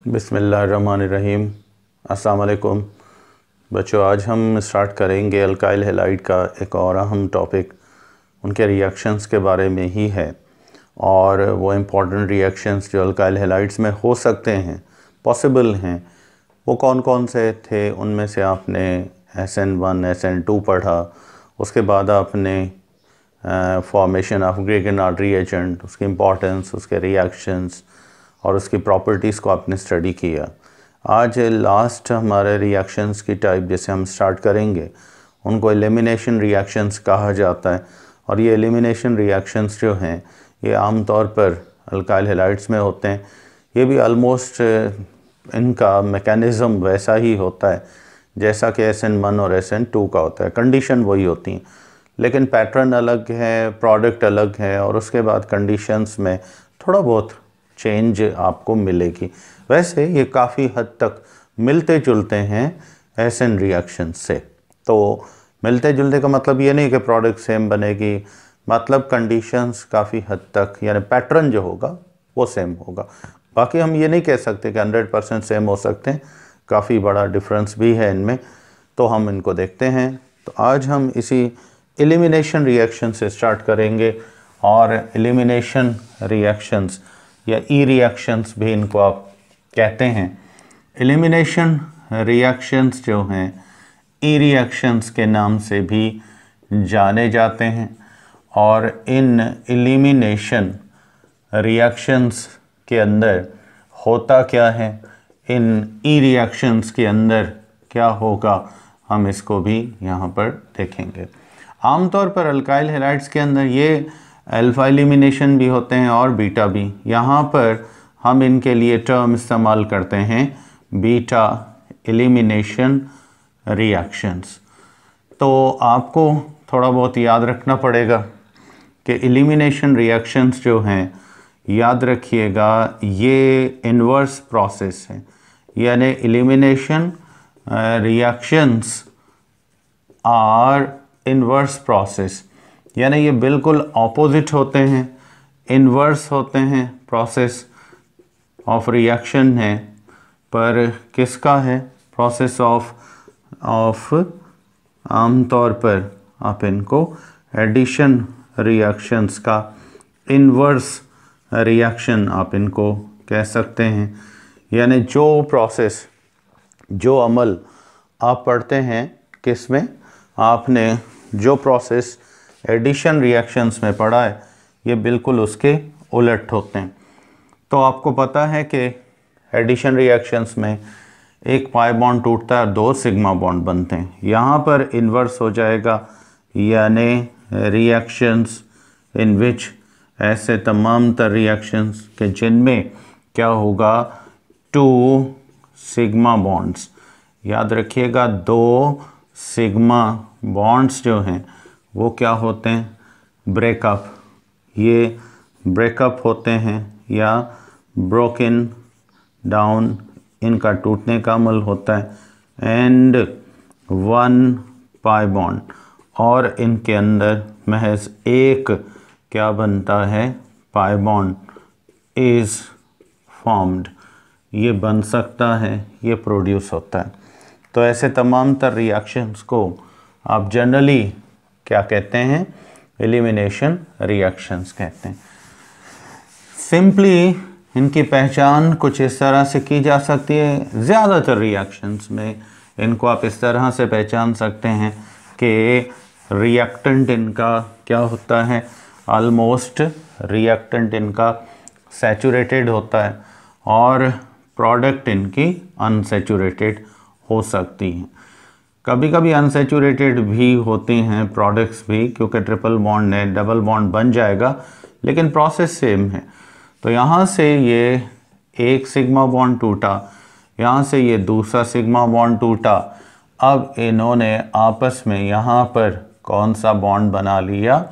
बिस्मिल्लाहिर्रहमानिर्रहीम। अस्सलाम वालेकुम बच्चों, आज हम स्टार्ट करेंगे अल्काइल हैलाइड का एक और अहम टॉपिक। उनके रिएक्शंस के बारे में ही है और वो इम्पॉर्टेंट रिएक्शंस जो अल्काइल हैलाइड्स में हो सकते हैं, पॉसिबल हैं, वो कौन कौन से थे। उनमें से आपने SN1 SN2 पढ़ा, उसके बाद आपने फॉर्मेशन ऑफ ग्रेगनार्ड रिएजेंट, उसकी इम्पॉर्टेंस, उसके रिएक्शंस और उसकी प्रॉपर्टीज़ को आपने स्टडी किया। आज लास्ट हमारे रिएक्शंस की टाइप जैसे हम स्टार्ट करेंगे उनको एलिमिनेशन रिएक्शंस कहा जाता है। और ये एलिमिनेशन रिएक्शंस जो हैं ये आम तौर पर अल्काइल हैलाइड्स में होते हैं। ये भी ऑलमोस्ट इनका मैकेनिज़्म वैसा ही होता है जैसा कि SN1 और SN2 का होता है। कंडीशन वही होती हैं लेकिन पैटर्न अलग है, प्रोडक्ट अलग है और उसके बाद कंडीशंस में थोड़ा बहुत चेंज आपको मिलेगी। वैसे ये काफ़ी हद तक मिलते जुलते हैं SN रिएक्शन से। तो मिलते जुलते का मतलब ये नहीं कि प्रोडक्ट सेम बनेगी, मतलब कंडीशंस काफ़ी हद तक यानी पैटर्न जो होगा वो सेम होगा। बाकी हम ये नहीं कह सकते कि 100% सेम हो सकते हैं, काफ़ी बड़ा डिफरेंस भी है इनमें। तो हम इनको देखते हैं। तो आज हम इसी एलिमिनेशन रिएक्शन से स्टार्ट करेंगे और एलिमिनेशन रिएक्शंस या ई रिएक्शंस भी इनको आप कहते हैं। एलिमिनेशन रिएक्शंस जो हैं ई रिएक्शंस के नाम से भी जाने जाते हैं। और इन एलिमिनेशन रिएक्शंस के अंदर होता क्या है, इन ई रिएक्शंस के अंदर क्या होगा, हम इसको भी यहाँ पर देखेंगे। आमतौर पर अल्काइल हैलाइड्स के अंदर ये अल्फा एलिमिनेशन भी होते हैं और बीटा भी। यहाँ पर हम इनके लिए टर्म इस्तेमाल करते हैं बीटा एलिमिनेशन रिएक्शंस। तो आपको थोड़ा बहुत याद रखना पड़ेगा कि एलिमिनेशन रिएक्शंस जो हैं, याद रखिएगा ये इन्वर्स प्रोसेस है, यानी elimination reactions are inverse process, यानी ये बिल्कुल ऑपोजिट होते हैं, इन्वर्स होते हैं। प्रोसेस ऑफ रिएक्शन है पर किसका है, प्रोसेस ऑफ आमतौर पर आप इनको एडिशन रिएक्शंस का इन्वर्स रिएक्शन आप इनको कह सकते हैं। यानी जो प्रोसेस, जो अमल आप पढ़ते हैं किस में, आपने जो प्रोसेस एडिशन रिएक्शंस में पढ़ा है ये बिल्कुल उसके उलट होते हैं। तो आपको पता है कि एडिशन रिएक्शंस में एक पाई बॉन्ड टूटता है और 2 सिग्मा बॉन्ड बनते हैं। यहाँ पर इन्वर्स हो जाएगा, यानी रिएक्शंस इन विच, ऐसे तमाम तर रिएक्शंस के जिनमें क्या होगा, 2 सिग्मा बॉन्ड्स। याद रखिएगा 2 सिग्मा बॉन्ड्स जो हैं वो क्या होते हैं, ब्रेकअप। ये ब्रेकअप होते हैं या ब्रोकन डाउन, इनका टूटने का अमल होता है। एंड 1 पाई बॉन्ड, और इनके अंदर महज एक क्या बनता है, पाई बॉन्ड इज़ फॉर्म्ड। ये बन सकता है, ये प्रोड्यूस होता है। तो ऐसे तमाम तर रिएक्शंस को आप जनरली क्या कहते हैं, एलिमिनेशन रिएक्शंस कहते हैं। सिंपली इनकी पहचान कुछ इस तरह से की जा सकती है। ज़्यादातर रिएक्शंस में इनको आप इस तरह से पहचान सकते हैं कि रिएक्टेंट इनका क्या होता है, ऑलमोस्ट रिएक्टेंट इनका सैचुरेटेड होता है और प्रोडक्ट इनकी अनसैचुरेटेड हो सकती हैं। कभी कभी अनसैचुरेटेड भी होती हैं प्रोडक्ट्स भी, क्योंकि ट्रिपल बॉन्ड है, डबल बॉन्ड बन जाएगा लेकिन प्रोसेस सेम है। तो यहाँ से ये एक सिग्मा बॉन्ड टूटा, यहाँ से ये दूसरा सिग्मा बॉन्ड टूटा। अब इन्होंने आपस में यहाँ पर कौन सा बॉन्ड बना लिया,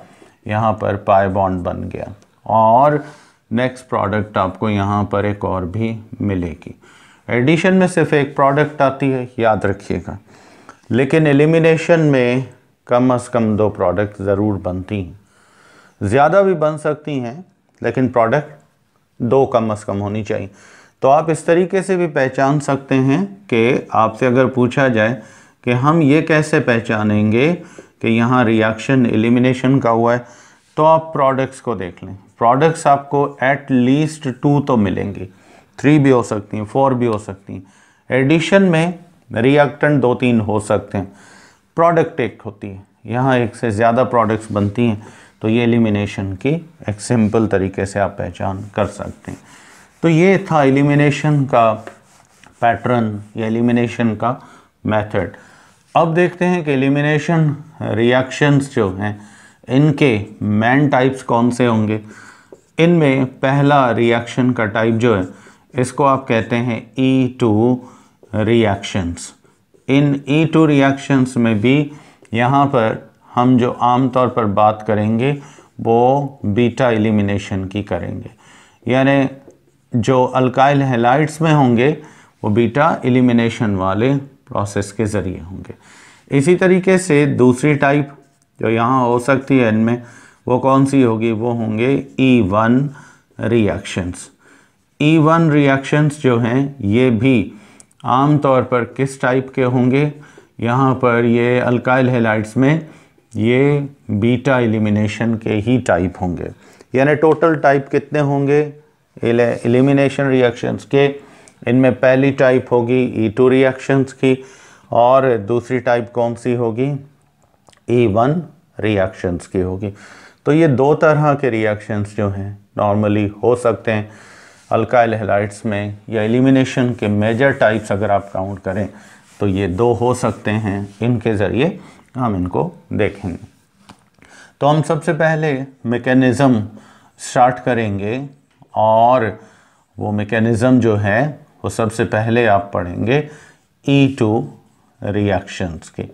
यहाँ पर पाई बॉन्ड बन गया और नेक्स्ट प्रोडक्ट आपको यहाँ पर एक और भी मिलेगी। एडिशन में सिर्फ एक प्रोडक्ट आती है, याद रखिएगा, लेकिन एलिमिनेशन में कम से कम 2 प्रोडक्ट ज़रूर बनती हैं। ज़्यादा भी बन सकती हैं लेकिन प्रोडक्ट 2 कम से कम होनी चाहिए। तो आप इस तरीके से भी पहचान सकते हैं कि आपसे अगर पूछा जाए कि हम ये कैसे पहचानेंगे कि यहाँ रिएक्शन एलिमिनेशन का हुआ है, तो आप प्रोडक्ट्स को देख लें। प्रोडक्ट्स आपको एट लीस्ट 2 तो मिलेंगी, 3 भी हो सकती हैं, 4 भी हो सकती हैं। एडिशन में रिएक्टेंट 2-3 हो सकते हैं, प्रोडक्ट एक होती है, यहाँ एक से ज़्यादा प्रोडक्ट्स बनती हैं, तो ये एलिमिनेशन की एक सिंपल तरीके से आप पहचान कर सकते हैं। तो ये था एलिमिनेशन का पैटर्न या एलिमिनेशन का मेथड। अब देखते हैं कि एलिमिनेशन रिएक्शंस जो हैं इनके मेन टाइप्स कौन से होंगे। इनमें पहला रिएक्शन का टाइप जो है इसको आप कहते हैं E2 रिएक्शंस। इन E2 रिएक्शंस में भी यहाँ पर हम जो आम तौर पर बात करेंगे वो बीटा एलिमिनेशन की करेंगे, यानी जो अल्काइल हैलाइड्स में होंगे वो बीटा एलिमिनेशन वाले प्रोसेस के ज़रिए होंगे। इसी तरीके से दूसरी टाइप जो यहाँ हो सकती है इनमें वो कौन सी होगी, वो होंगे E1 रिएक्शंस। E1 रिएक्शंस जो हैं ये भी आम तौर पर किस टाइप के होंगे, यहाँ पर ये अल्काइल हैलाइड्स में ये बीटा एलिमिनेशन के ही टाइप होंगे। यानी टोटल टाइप कितने होंगे एलिमिनेशन रिएक्शंस के, इनमें पहली टाइप होगी E2 रिएक्शंस की और दूसरी टाइप कौन सी होगी, E1 रिएक्शंस की होगी। तो ये 2 तरह के रिएक्शंस जो हैं नॉर्मली हो सकते हैं अल्काइल हैलाइड्स में, या एलिमिनेशन के मेजर टाइप्स अगर आप काउंट करें तो ये 2 हो सकते हैं। इनके ज़रिए हम इनको देखेंगे। तो हम सबसे पहले मैकेनिज़्म स्टार्ट करेंगे और वो मैकेनिज़्म जो है वो सबसे पहले आप पढ़ेंगे E2 रिएक्शंस के।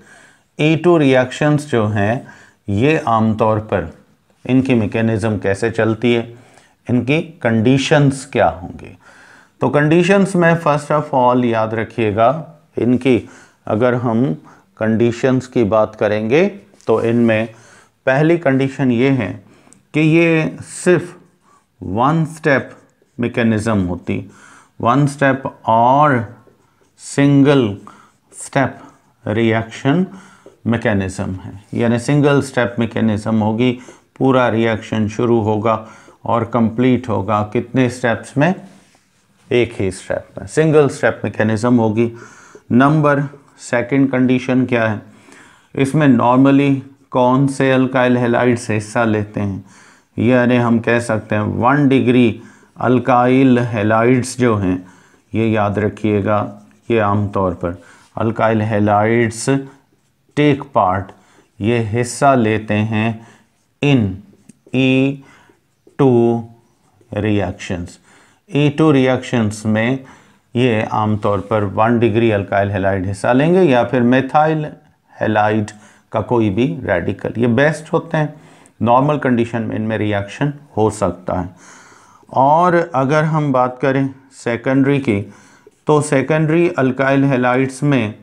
E2 रिएक्शंस जो हैं ये आमतौर पर इनकी मैकेनिज़्म कैसे चलती है, इनकी कंडीशंस क्या होंगे। तो कंडीशंस में फ़र्स्ट ऑफ ऑल याद रखिएगा, इनकी अगर हम कंडीशंस की बात करेंगे तो इनमें पहली कंडीशन ये है कि ये सिर्फ 1 स्टेप मैकेनिज़्म होती, 1 स्टेप और सिंगल स्टेप रिएक्शन मैकेनिज़्म है। यानी सिंगल स्टेप मैकेनिज़्म होगी, पूरा रिएक्शन शुरू होगा और कंप्लीट होगा कितने स्टेप्स में, एक ही स्टेप में, सिंगल स्टेप मैकेनिज़्म होगी। नंबर सेकंड कंडीशन क्या है, इसमें नॉर्मली कौन से अल्काइल हैलाइड्स हिस्सा लेते हैं, यानी हम कह सकते हैं 1 डिग्री अल्काइल हैलाइड्स जो हैं ये याद रखिएगा, ये आमतौर पर अल्काइल हैलाइड्स टेक पार्ट, ये हिस्सा लेते हैं इन E2 रिएक्शंस। E2 रिएक्शंस में ये आमतौर पर 1 डिग्री अल्काइल हैलाइड हिस्सा लेंगे या फिर मेथाइल हैलाइड का कोई भी रेडिकल, ये बेस्ट होते हैं। नॉर्मल कंडीशन में इनमें रिएक्शन हो सकता है। और अगर हम बात करें सेकेंडरी की, तो सेकेंडरी अल्काइल हैलाइड्स में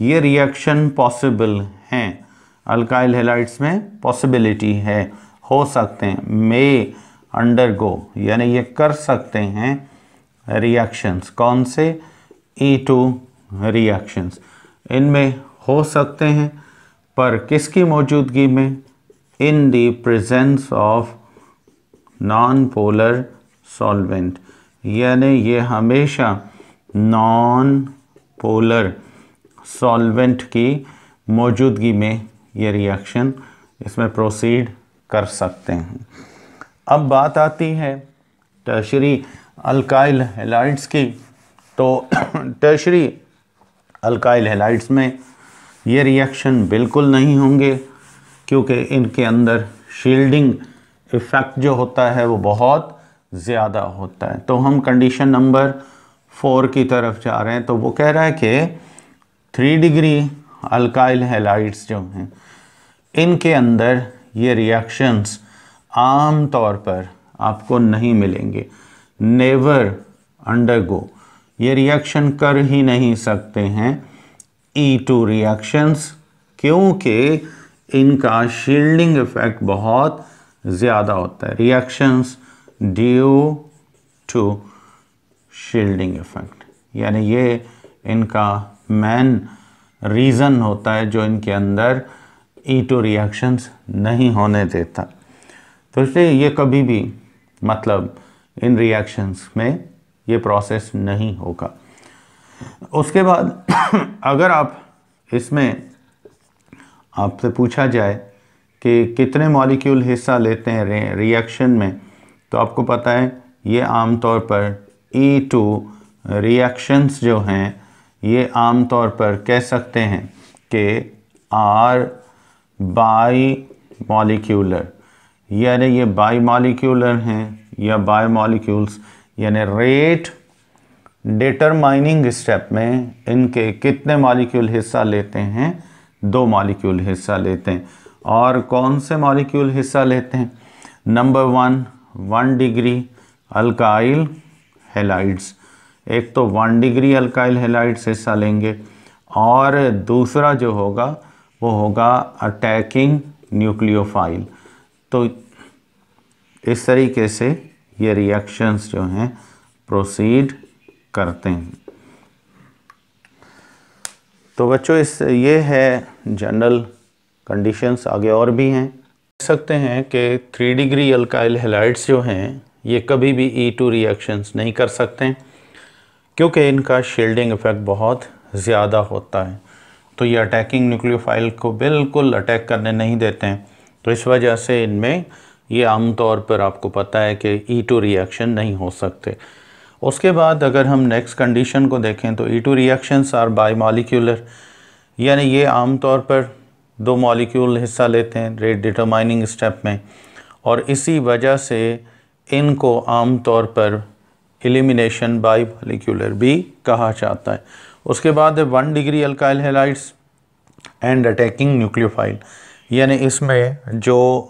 ये रिएक्शन पॉसिबल हैं, अल्काइल हैलाइड्स में पॉसिबिलिटी है, हो सकते हैं, मे अंडरगो, यानी ये कर सकते हैं रिएक्शंस। कौन से, E2 रिएक्शंस इनमें हो सकते हैं, पर किसकी मौजूदगी में, in the presence of non polar solvent, यानी ये हमेशा नॉन पोलर सॉल्वेंट की मौजूदगी में ये रिएक्शन इसमें प्रोसीड कर सकते हैं। अब बात आती है टर्शरी अल्काइल हैलाइड्स की। तो टर्शरी अल्काइल हैलाइड्स में ये रिएक्शन बिल्कुल नहीं होंगे, क्योंकि इनके अंदर शील्डिंग इफ़ेक्ट जो होता है वो बहुत ज़्यादा होता है। तो हम कंडीशन नंबर 4 की तरफ जा रहे हैं। तो वो कह रहा है कि 3 डिग्री अल्काइल हैलाइड्स जो हैं इनके अंदर ये रिएक्शंस आम तौर पर आपको नहीं मिलेंगे, नेवर अंडरगो, ये रिएक्शन कर ही नहीं सकते हैं E2 रिएक्शंस, क्योंकि इनका शील्डिंग इफेक्ट बहुत ज़्यादा होता है। Reactions due to shielding effect, यानी ये इनका मेन रीज़न होता है जो इनके अंदर E2 रिएक्शंस नहीं होने देता। तो इसलिए ये कभी भी मतलब इन रिएक्शंस में ये प्रोसेस नहीं होगा। उसके बाद अगर आप इसमें आपसे पूछा जाए कि कितने मॉलिक्यूल हिस्सा लेते हैं रिएक्शन में, तो आपको पता है ये आमतौर पर E2 रिएक्शंस जो हैं ये आमतौर पर कह सकते हैं कि आर बाई मॉलिक्यूलर, यानी ये बाई मॉलिक्यूलर हैं या बाई मॉलिक्यूल्स, यानी रेट डिटरमाइनिंग स्टेप में इनके कितने मॉलिक्यूल हिस्सा लेते हैं, 2 मॉलिक्यूल हिस्सा लेते हैं। और कौन से मॉलिक्यूल हिस्सा लेते हैं? नंबर 1 डिग्री अल्काइल हैलाइड्स, एक तो 1 डिग्री अल्काइल हैलाइड्स हिस्सा लेंगे और दूसरा जो होगा वो होगा अटैकिंग न्यूक्लियोफाइल। तो इस तरीके से ये रिएक्शंस जो हैं प्रोसीड करते हैं। तो बच्चों ये है जनरल कंडीशंस, आगे और भी हैं। देख सकते हैं कि 3 डिग्री अल्काइल हैलाइड्स जो हैं ये कभी भी E2 रिएक्शंस नहीं कर सकते क्योंकि इनका शील्डिंग इफ़ेक्ट बहुत ज़्यादा होता है। तो ये अटैकिंग न्यूक्लियोफाइल को बिल्कुल अटैक करने नहीं देते हैं। तो इस वजह से इनमें ये आमतौर पर आपको पता है कि E2 रिएक्शन नहीं हो सकते। उसके बाद अगर हम नेक्स्ट कंडीशन को देखें तो E2 reactions R by molecular, यानी ये आमतौर पर 2 मॉलिक्यूल हिस्सा लेते हैं रेट डिटरमाइनिंग स्टेप में, और इसी वजह से इनको आमतौर पर एलिमिनेशन बाई मॉलिक्यूलर भी कहा जाता है। उसके बाद 1 degree alkyl halides and attacking nucleophile, यानी इसमें जो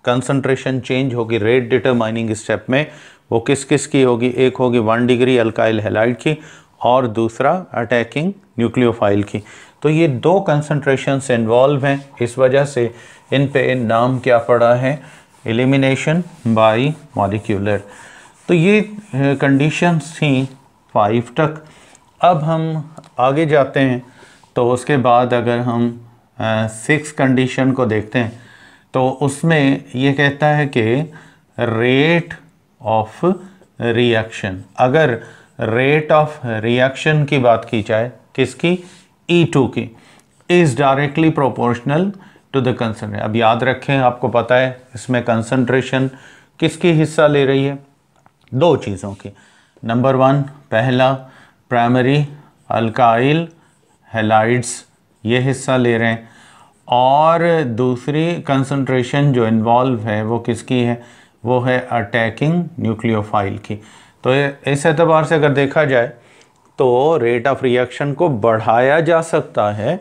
कंसंट्रेशन चेंज होगी रेट डिटरमाइनिंग स्टेप में वो किस किस की होगी? एक होगी 1 डिग्री अल्काइल हैलाइड की और दूसरा अटैकिंग न्यूक्लियोफाइल की। तो ये 2 कंसंट्रेशंस इन्वॉल्व हैं, इस वजह से इन पे नाम क्या पड़ा है? Elimination by molecular. तो ये कंडीशंस थी 5 तक। अब हम आगे जाते हैं तो उसके बाद अगर हम 6 कंडीशन को देखते हैं तो उसमें ये कहता है कि रेट ऑफ रिएक्शन, अगर रेट ऑफ रिएक्शन की बात की जाए किसकी? E2 की, is directly proportional to the concentration. अब याद रखें, आपको पता है इसमें कंसंट्रेशन किसकी हिस्सा ले रही है? 2 चीज़ों की। नंबर 1 पहला प्राइमरी अल्काइल हैलाइड्स ये हिस्सा ले रहे हैं, और दूसरी कंसंट्रेशन जो इन्वॉल्व है वो किसकी है? वो है अटैकिंग न्यूक्लियोफाइल की। तो इस एतबार से अगर देखा जाए तो रेट ऑफ रिएक्शन को बढ़ाया जा सकता है।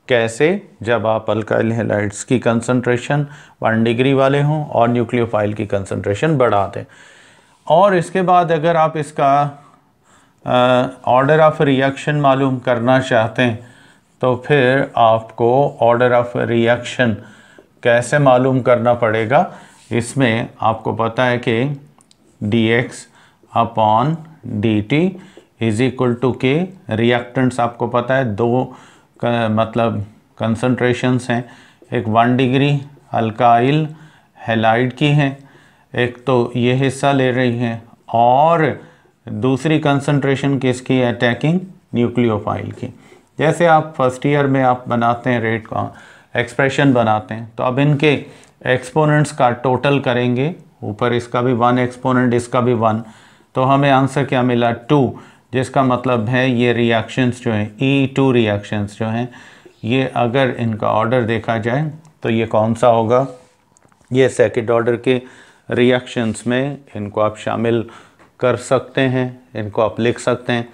कैसे? जब आप अल्काइल हैलाइड्स की कंसंट्रेशन 1 डिग्री वाले हों और न्यूक्लियोफाइल की कंसंट्रेशन बढ़ा दें। और इसके बाद अगर आप इसका ऑर्डर ऑफ रिएक्शन मालूम करना चाहते हैं तो फिर आपको ऑर्डर ऑफ रिएक्शन कैसे मालूम करना पड़ेगा? इसमें आपको पता है कि dx अपॉन dt is equal to k, reactants आपको पता है 2 मतलब कंसंट्रेशंस हैं, एक 1 डिग्री अल्काइल हैलाइड की हैं, एक तो ये हिस्सा ले रही हैं, और दूसरी कंसंट्रेशन किसकी है? अटैकिंग न्यूक्लियोफाइल की। जैसे आप फर्स्ट ईयर में आप बनाते हैं रेट का एक्सप्रेशन बनाते हैं, तो अब इनके एक्सपोनेंट्स का टोटल करेंगे, ऊपर इसका भी 1 एक्सपोनेंट इसका भी 1, तो हमें आंसर क्या मिला? 2, जिसका मतलब है ये रिएक्शंस जो हैं E2 रिएक्शंस जो हैं ये अगर इनका ऑर्डर देखा जाए तो ये कौन सा होगा? ये सेकंड ऑर्डर के रिएक्शंस में इनको आप शामिल कर सकते हैं, इनको आप लिख सकते हैं।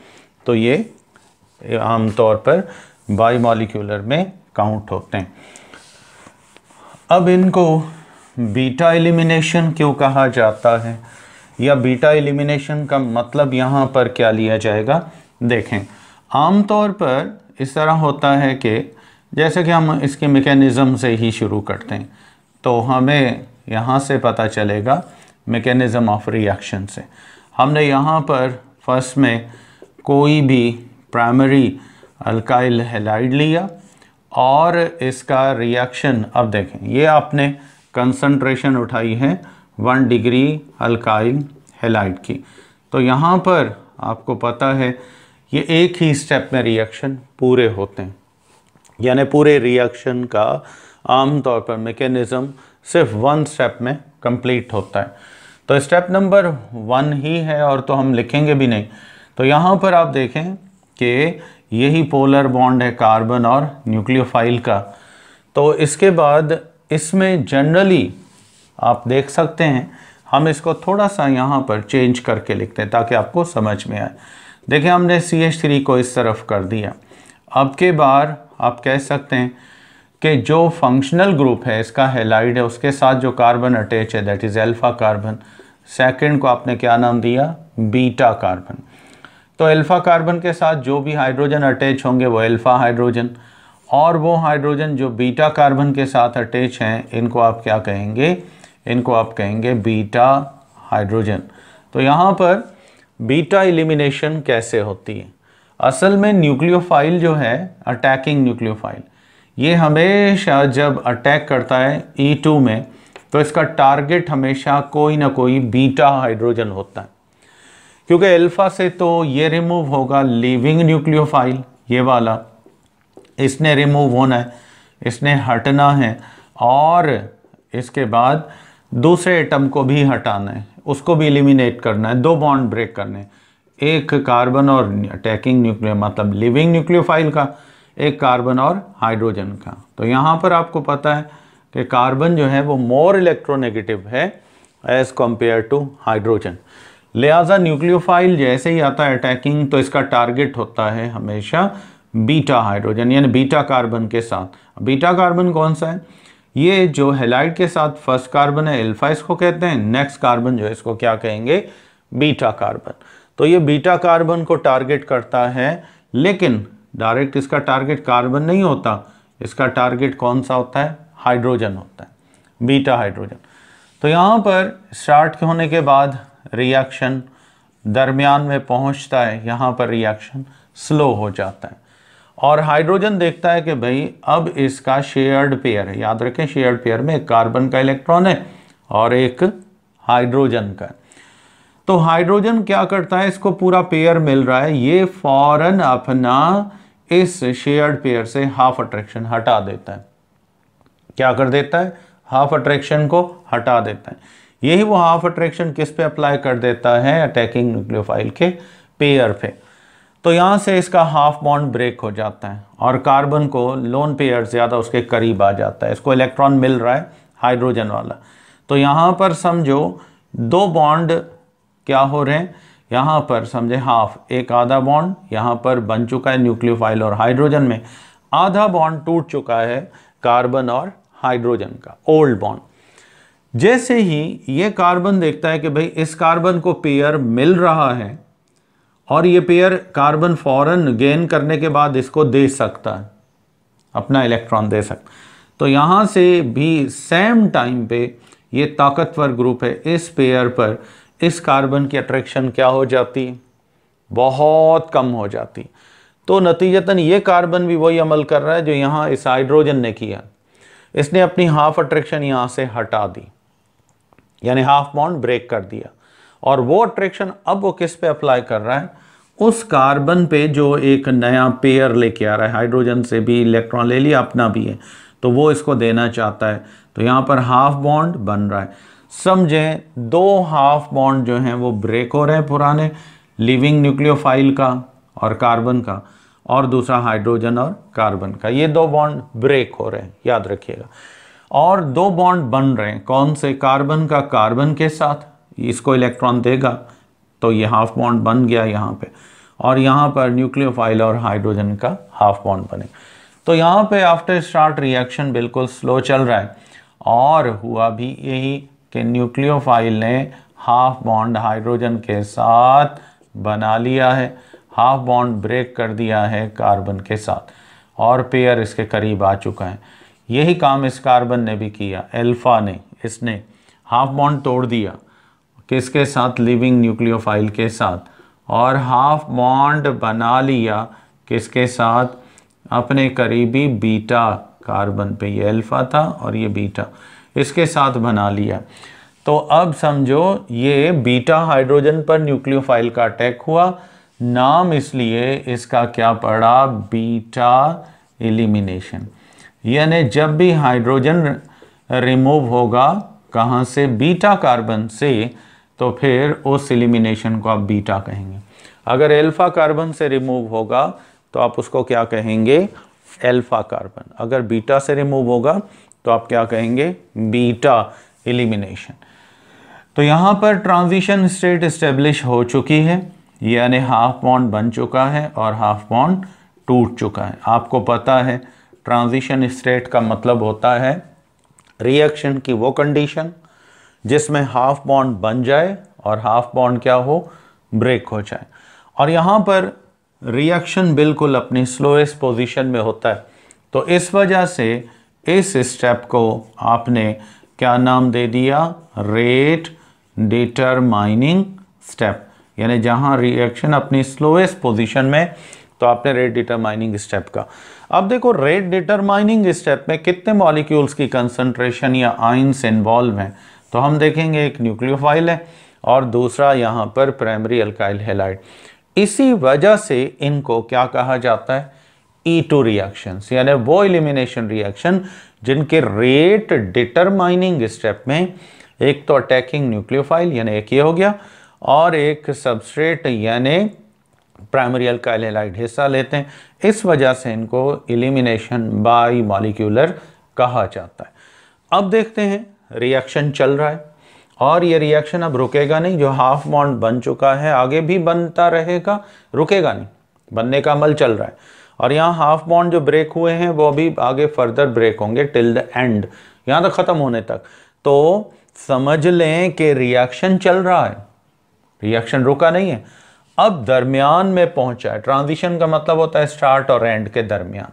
तो ये आमतौर पर बाई मॉलिक्यूलर में काउंट होते हैं। अब इनको बीटा एलिमिनेशन क्यों कहा जाता है, या बीटा एलिमिनेशन का मतलब यहाँ पर क्या लिया जाएगा? देखें, आमतौर पर इस तरह होता है कि जैसे कि हम इसके मैकेनिज़्म से ही शुरू करते हैं तो हमें यहाँ से पता चलेगा मैकेनिज़्म ऑफ रिएक्शन से। हमने यहाँ पर फर्स्ट में कोई भी प्राइमरी अल्काइल हैलाइड लिया और इसका रिएक्शन, अब देखें ये आपने कंसंट्रेशन उठाई है 1 डिग्री अल्काइल हैलाइड की, तो यहाँ पर आपको पता है ये एक ही स्टेप में रिएक्शन पूरे होते हैं, यानी पूरे रिएक्शन का आमतौर पर मैकेनिज़्म सिर्फ 1 स्टेप में कंप्लीट होता है। तो स्टेप नंबर 1 ही है और तो हम लिखेंगे भी नहीं। तो यहाँ पर आप देखें कि यही पोलर बॉन्ड है कार्बन और न्यूक्लियोफाइल का। तो इसके बाद इसमें जनरली आप देख सकते हैं, हम इसको थोड़ा सा यहाँ पर चेंज करके लिखते हैं ताकि आपको समझ में आए। देखिए हमने CH3 को इस तरफ कर दिया। अब के बार आप कह सकते हैं कि जो फंक्शनल ग्रुप है इसका हैलाइड है, उसके साथ जो कार्बन अटैच है that is alpha carbon. Second को आपने क्या नाम दिया? Beta carbon. तो अल्फ़ा कार्बन के साथ जो भी हाइड्रोजन अटैच होंगे वो अल्फ़ा हाइड्रोजन, और वो हाइड्रोजन जो बीटा कार्बन के साथ अटैच हैं इनको आप क्या कहेंगे? इनको आप कहेंगे बीटा हाइड्रोजन। तो यहाँ पर बीटा एलिमिनेशन कैसे होती है? असल में न्यूक्लियोफाइल जो है, अटैकिंग न्यूक्लियोफाइल, ये हमेशा जब अटैक करता है E2 में तो इसका टारगेट हमेशा कोई ना कोई बीटा हाइड्रोजन होता है, क्योंकि अल्फ़ा से तो ये रिमूव होगा लिविंग न्यूक्लियोफाइल, ये वाला इसने रिमूव होना है, इसने हटना है, और इसके बाद दूसरे एटम को भी हटाना है, उसको भी एलिमिनेट करना है, 2 बॉन्ड ब्रेक करने हैं, एक कार्बन और अटैकिंग न्यूक्लियो मतलब लिविंग न्यूक्लियोफाइल का, एक कार्बन और हाइड्रोजन का। तो यहाँ पर आपको पता है कि कार्बन जो है वो मोर इलेक्ट्रोनेगेटिव है एज़ कम्पेयर टू हाइड्रोजन। लिहाजा न्यूक्लियोफाइल जैसे ही आता है अटैकिंग तो इसका टारगेट होता है हमेशा बीटा हाइड्रोजन यानी बीटा कार्बन के साथ। बीटा कार्बन कौन सा है? ये जो हैलाइड के साथ फर्स्ट कार्बन है अल्फा इसको कहते हैं, नेक्स्ट कार्बन जो है इसको क्या कहेंगे? Beta carbon. तो ये बीटा कार्बन को टारगेट करता है, लेकिन डायरेक्ट इसका टारगेट कार्बन नहीं होता, इसका टारगेट कौन सा होता है? हाइड्रोजन होता है, बीटा हाइड्रोजन। तो यहाँ पर स्टार्ट होने के बाद रिएक्शन दरमियान में पहुँचता है, यहाँ पर रिएक्शन स्लो हो जाता है और हाइड्रोजन देखता है कि भाई अब इसका शेयर्ड पेयर है। याद रखें शेयर्ड पेयर में एक कार्बन का इलेक्ट्रॉन है और एक हाइड्रोजन का। तो हाइड्रोजन क्या करता है? इसको पूरा पेयर मिल रहा है, ये फौरन अपना इस शेयर्ड पेयर से हाफ अट्रैक्शन हटा देता है। क्या कर देता है? हाफ अट्रैक्शन को हटा देता है। यही वो हाफ अट्रैक्शन किस पे अप्लाई कर देता है? अटैकिंग न्यूक्लियोफाइल के पेयर पे। तो यहाँ से इसका हाफ बॉन्ड ब्रेक हो जाता है और कार्बन को लोन पेयर ज़्यादा उसके करीब आ जाता है, इसको इलेक्ट्रॉन मिल रहा है हाइड्रोजन वाला। तो यहाँ पर समझो 2 बॉन्ड क्या हो रहे हैं, यहाँ पर समझे हाफ, एक आधा बॉन्ड यहाँ पर बन चुका है न्यूक्लियोफाइल और हाइड्रोजन में, आधा बॉन्ड टूट चुका है कार्बन और हाइड्रोजन का, ओल्ड बॉन्ड। जैसे ही ये कार्बन देखता है कि भाई इस कार्बन को पेयर मिल रहा है और ये पेयर कार्बन फौरन गेन करने के बाद इसको दे सकता है, अपना इलेक्ट्रॉन दे सकता, तो यहाँ से भी सेम टाइम पे ये ताकतवर ग्रुप है, इस पेयर पर इस कार्बन की अट्रैक्शन क्या हो जाती है? बहुत कम हो जाती। तो नतीजतन ये कार्बन भी वही अमल कर रहा है जो यहाँ इस हाइड्रोजन ने किया, इसने अपनी हाफ अट्रैक्शन यहाँ से हटा दी, यानी हाफ बॉन्ड ब्रेक कर दिया, और वो अट्रैक्शन अब वो किस पे अप्लाई कर रहा है? उस कार्बन पे जो एक नया पेयर लेके आ रहा है, हाइड्रोजन से भी इलेक्ट्रॉन ले लिया, अपना भी है, तो वो इसको देना चाहता है। तो यहाँ पर हाफ बॉन्ड बन रहा है। समझें 2 हाफ बॉन्ड जो हैं वो ब्रेक हो रहे हैं, पुराने लिविंग न्यूक्लियोफाइल का और कार्बन का, और दूसरा हाइड्रोजन और कार्बन का, ये 2 बॉन्ड ब्रेक हो रहे हैं, याद रखिएगा। और 2 बॉन्ड बन रहे हैं, कौन से? कार्बन का कार्बन के साथ, इसको इलेक्ट्रॉन देगा तो ये हाफ बॉन्ड बन गया यहाँ पे, और यहाँ पर न्यूक्लियोफाइल और हाइड्रोजन का हाफ बॉन्ड बने। तो यहाँ पे आफ्टर स्टार्ट रिएक्शन बिल्कुल स्लो चल रहा है, और हुआ भी यही कि न्यूक्लियोफाइल ने हाफ बॉन्ड हाइड्रोजन के साथ बना लिया है, हाफ बॉन्ड ब्रेक कर दिया है कार्बन के साथ, और पेयर इसके करीब आ चुका है। यही काम इस कार्बन ने भी किया, अल्फा ने, इसने हाफ बॉन्ड तोड़ दिया किसके साथ? लिविंग न्यूक्लियोफाइल के साथ, और हाफ बॉन्ड बना लिया किसके साथ, अपने करीबी बीटा कार्बन पे, ये अल्फा था और ये बीटा, इसके साथ बना लिया। तो अब समझो ये बीटा हाइड्रोजन पर न्यूक्लियोफाइल का अटैक हुआ, नाम इसलिए इसका क्या पड़ा, बीटा एलिमिनेशन। यानी जब भी हाइड्रोजन रिमूव होगा कहाँ से, बीटा कार्बन से, तो फिर उस एलिमिनेशन को आप बीटा कहेंगे। अगर अल्फा कार्बन से रिमूव होगा तो आप उसको क्या कहेंगे, अल्फा कार्बन। अगर बीटा से रिमूव होगा तो आप क्या कहेंगे, बीटा एलिमिनेशन। तो यहाँ पर ट्रांजिशन स्टेट एस्टेब्लिश हो चुकी है, यानी हाफ बॉन्ड बन चुका है और हाफ बॉन्ड टूट चुका है। आपको पता है ट्रांजिशन स्टेट का मतलब होता है रिएक्शन की वो कंडीशन जिसमें हाफ बॉन्ड बन जाए और हाफ बॉन्ड क्या हो, ब्रेक हो जाए। और यहाँ पर रिएक्शन बिल्कुल अपनी स्लोएस्ट पोजीशन में होता है। तो इस वजह से इस स्टेप को आपने क्या नाम दे दिया, रेट डिटरमाइनिंग स्टेप। यानी जहाँ रिएक्शन अपनी स्लोएस्ट पोजीशन में, तो आपने रेट डिटरमाइनिंग स्टेप का। अब देखो रेट डिटरमाइनिंग स्टेप में कितने मॉलिक्यूल्स की कंसंट्रेशन या आयंस इन्वॉल्व हैं, तो हम देखेंगे एक न्यूक्लियोफाइल है और दूसरा यहाँ पर प्राइमरी अल्काइल हैलाइड। इसी वजह से इनको क्या कहा जाता है, E2 रिएक्शंस, यानी वो एलिमिनेशन रिएक्शन जिनके रेट डिटरमाइनिंग स्टेप में एक तो अटैकिंग न्यूक्लियोफाइल यानी एक ये हो गया, और एक सबस्ट्रेट यानी प्राइमरी अल्काइल हैलाइड हिस्सा लेते हैं। इस वजह से इनको एलिमिनेशन बाई मॉलिक्यूलर कहा जाता है। अब देखते हैं रिएक्शन चल रहा है और ये रिएक्शन अब रुकेगा नहीं। जो हाफ बॉन्ड बन चुका है आगे भी बनता रहेगा, रुकेगा नहीं, बनने का अमल चल रहा है। और यहाँ हाफ बॉन्ड जो ब्रेक हुए हैं वो अभी आगे फर्दर ब्रेक होंगे टिल द एंड, यहाँ तक ख़त्म होने तक। तो समझ लें कि रिएक्शन चल रहा है, रिएक्शन रुका नहीं है, अब दरमियान में पहुंचा है। ट्रांजिशन का मतलब होता है स्टार्ट और एंड के दरमियान।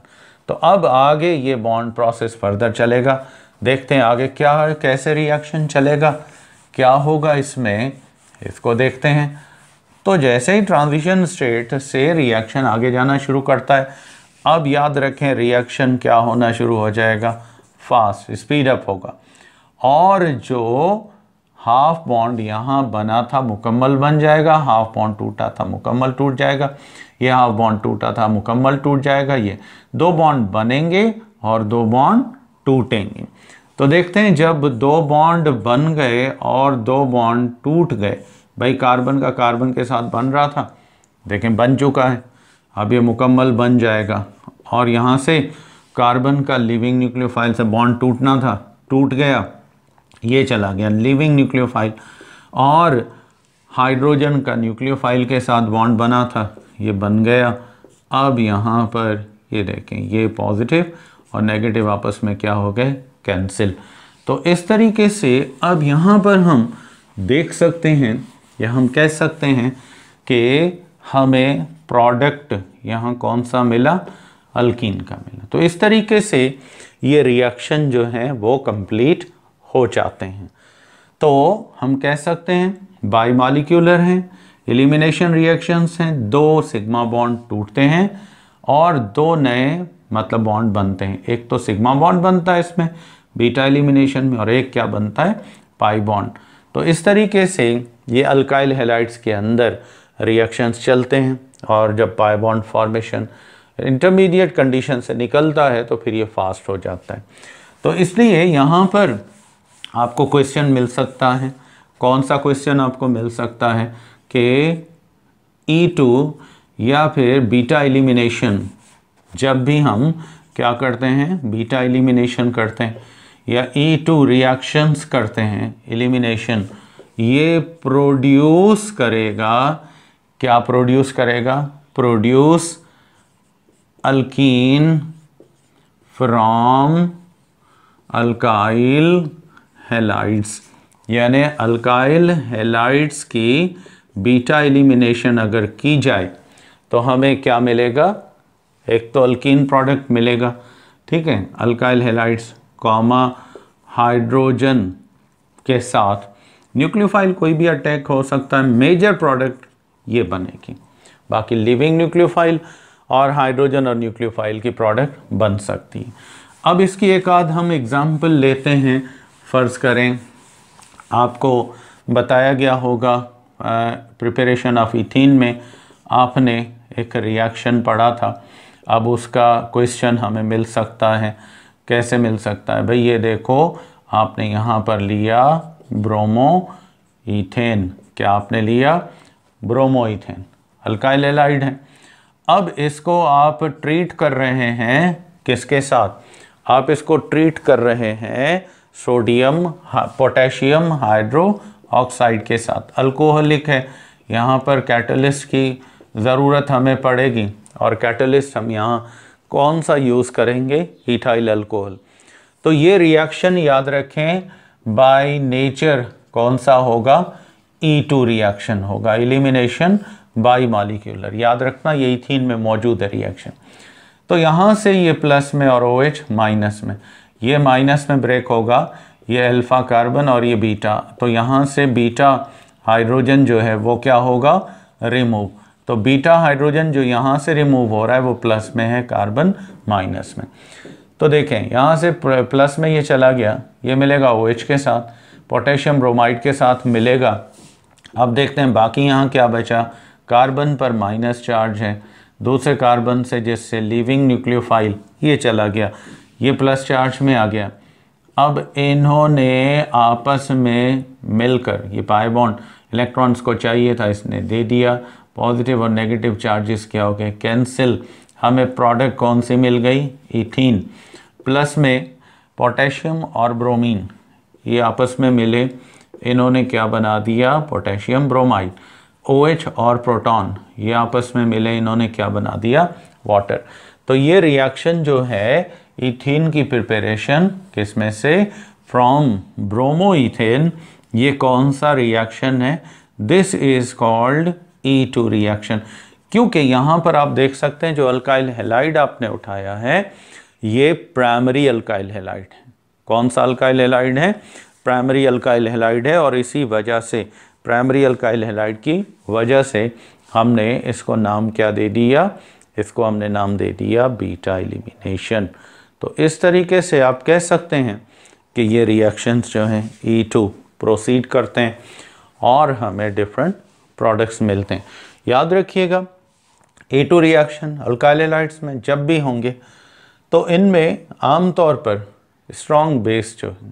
तो अब आगे ये बॉन्ड प्रोसेस फर्दर चलेगा। देखते हैं आगे क्या है, कैसे रिएक्शन चलेगा, क्या होगा इसमें, इसको देखते हैं। तो जैसे ही ट्रांजिशन स्टेट से रिएक्शन आगे जाना शुरू करता है, अब याद रखें रिएक्शन क्या होना शुरू हो जाएगा, फास्ट, स्पीड अप होगा। और जो हाफ बॉन्ड यहाँ बना था मुकम्मल बन जाएगा, हाफ बॉन्ड टूटा था मुकम्मल टूट जाएगा, ये हाफ बॉन्ड टूटा था मुकम्मल टूट जाएगा। ये दो बॉन्ड बनेंगे और दो बॉन्ड टूटेंगे। तो देखते हैं जब दो बॉन्ड बन गए और दो बॉन्ड टूट गए, भाई कार्बन का कार्बन के साथ बन रहा था, देखें बन चुका है, अब ये मुकम्मल बन जाएगा। और यहाँ से कार्बन का लिविंग न्यूक्लियोफाइल से बॉन्ड टूटना था, टूट गया, ये चला गया लिविंग न्यूक्लियोफाइल। और हाइड्रोजन का न्यूक्लियोफाइल के साथ बॉन्ड बना था, ये बन गया। अब यहाँ पर ये देखें, ये पॉजिटिव और नेगेटिव आपस में क्या हो गए, कैंसिल। तो इस तरीके से अब यहाँ पर हम देख सकते हैं या हम कह सकते हैं कि हमें प्रोडक्ट यहाँ कौन सा मिला, अल्कीन का मिला। तो इस तरीके से ये रिएक्शन जो है वो कंप्लीट हो जाते हैं। तो हम कह सकते हैं बाईमॉलिक्यूलर हैं, एलिमिनेशन रिएक्शंस हैं, दो सिग्मा बॉन्ड टूटते हैं और दो नए मतलब बॉन्ड बनते हैं। एक तो सिग्मा बॉन्ड बनता है इसमें बीटा एलिमिनेशन में, और एक क्या बनता है, पाई बॉन्ड। तो इस तरीके से ये अल्काइल हैलाइड्स के अंदर रिएक्शंस चलते हैं। और जब pi bond formation intermediate condition से निकलता है तो फिर ये फास्ट हो जाता है। तो इसलिए यहाँ पर आपको क्वेश्चन मिल सकता है, कौन सा क्वेश्चन आपको मिल सकता है कि E2 या फिर बीटा एलिमिनेशन, जब भी हम क्या करते हैं, बीटा एलिमिनेशन करते हैं या E2 रिएक्शंस करते हैं, एलिमिनेशन, ये प्रोड्यूस करेगा, क्या प्रोड्यूस करेगा, produce alkyne from alkyl halides. यानी अल्काइल हैलाइड्स की बीटा एलिमिनेशन अगर की जाए तो हमें क्या मिलेगा, एक तो अल्कीन प्रोडक्ट मिलेगा, ठीक है, अल्काइल हैलाइड्स कॉमा हाइड्रोजन के साथ न्यूक्लियोफाइल कोई भी अटैक हो सकता है। मेजर प्रोडक्ट ये बनेगी। बाकी लिविंग न्यूक्लियोफाइल और हाइड्रोजन और न्यूक्लियोफाइल की प्रोडक्ट बन सकती है। अब इसकी एक आध हम एग्जाम्पल लेते हैं। फ़र्ज़ करें आपको बताया गया होगा प्रिपरेशन ऑफ इथीन में आपने एक रिएक्शन पढ़ा था। अब उसका क्वेश्चन हमें मिल सकता है। कैसे मिल सकता है भाई? ये देखो, आपने यहाँ पर लिया ब्रोमो इथेन। क्या आपने लिया? ब्रोमो इथेन, अल्काइल हैलाइड है। अब इसको आप ट्रीट कर रहे हैं किसके साथ? आप इसको ट्रीट कर रहे हैं सोडियम पोटेशियम हाइड्रो ऑक्साइड के साथ। अल्कोहलिक है, यहाँ पर कैटलिस्ट की ज़रूरत हमें पड़ेगी और कैटलिस्ट हम यहाँ कौन सा यूज़ करेंगे? Ethyl alcohol. तो ये रिएक्शन याद रखें बाय नेचर कौन सा होगा? E2 रिएक्शन होगा, एलिमिनेशन बाई मॉलिक्यूलर। याद रखना ये इथीन में मौजूद है रिएक्शन। तो यहाँ से ये प्लस में और OH माइनस में, ये माइनस में ब्रेक होगा, ये अल्फा कार्बन और ये बीटा। तो यहाँ से बीटा हाइड्रोजन जो है वो क्या होगा? रिमूव। तो बीटा हाइड्रोजन जो यहाँ से रिमूव हो रहा है वो प्लस में है, कार्बन माइनस में। तो देखें यहाँ से प्लस में ये चला गया, ये मिलेगा OH के साथ, पोटेशियम ब्रोमाइड के साथ मिलेगा। अब देखते हैं बाकी यहाँ क्या बचा। कार्बन पर माइनस चार्ज है, दूसरे कार्बन से जिससे लिविंग न्यूक्लियोफाइल ये चला गया, ये प्लस चार्ज में आ गया। अब इन्होंने आपस में मिलकर, ये पाई बॉन्ड इलेक्ट्रॉन्स को चाहिए था, इसने दे दिया। पॉजिटिव और नेगेटिव चार्जेस क्या हो गए? कैंसिल। हमें प्रोडक्ट कौन सी मिल गई? इथीन। प्लस में पोटेशियम और ब्रोमीन ये आपस में मिले, इन्होंने क्या बना दिया? Potassium bromide. OH और प्रोटॉन ये आपस में मिले, इन्होंने क्या बना दिया? वाटर। तो ये रिएक्शन जो है इथीन की प्रिपरेशन किस में से? From bromo ethane. ये कौन सा रिएक्शन है? This is called E2 reaction. क्योंकि यहाँ पर आप देख सकते हैं जो अल्काइल हैलाइड आपने उठाया है ये प्राइमरी अल्काइल हैलाइड है। कौन सा अल्काइल हैलाइड है? प्राइमरी अल्काइल हैलाइड है। और इसी वजह से, प्राइमरी अल्काइल हैलाइड की वजह से हमने इसको नाम क्या दे दिया? इसको हमने नाम दे दिया बीटा एलिमिनेशन। तो इस तरीके से आप कह सकते हैं कि ये रिएक्शंस जो हैं E2 प्रोसीड करते हैं और हमें डिफरेंट प्रोडक्ट्स मिलते हैं। याद रखिएगा E2 रिएक्शन अल्काइल हैलाइड्स में जब भी होंगे तो इनमें आमतौर पर स्ट्रॉन्ग बेस जो है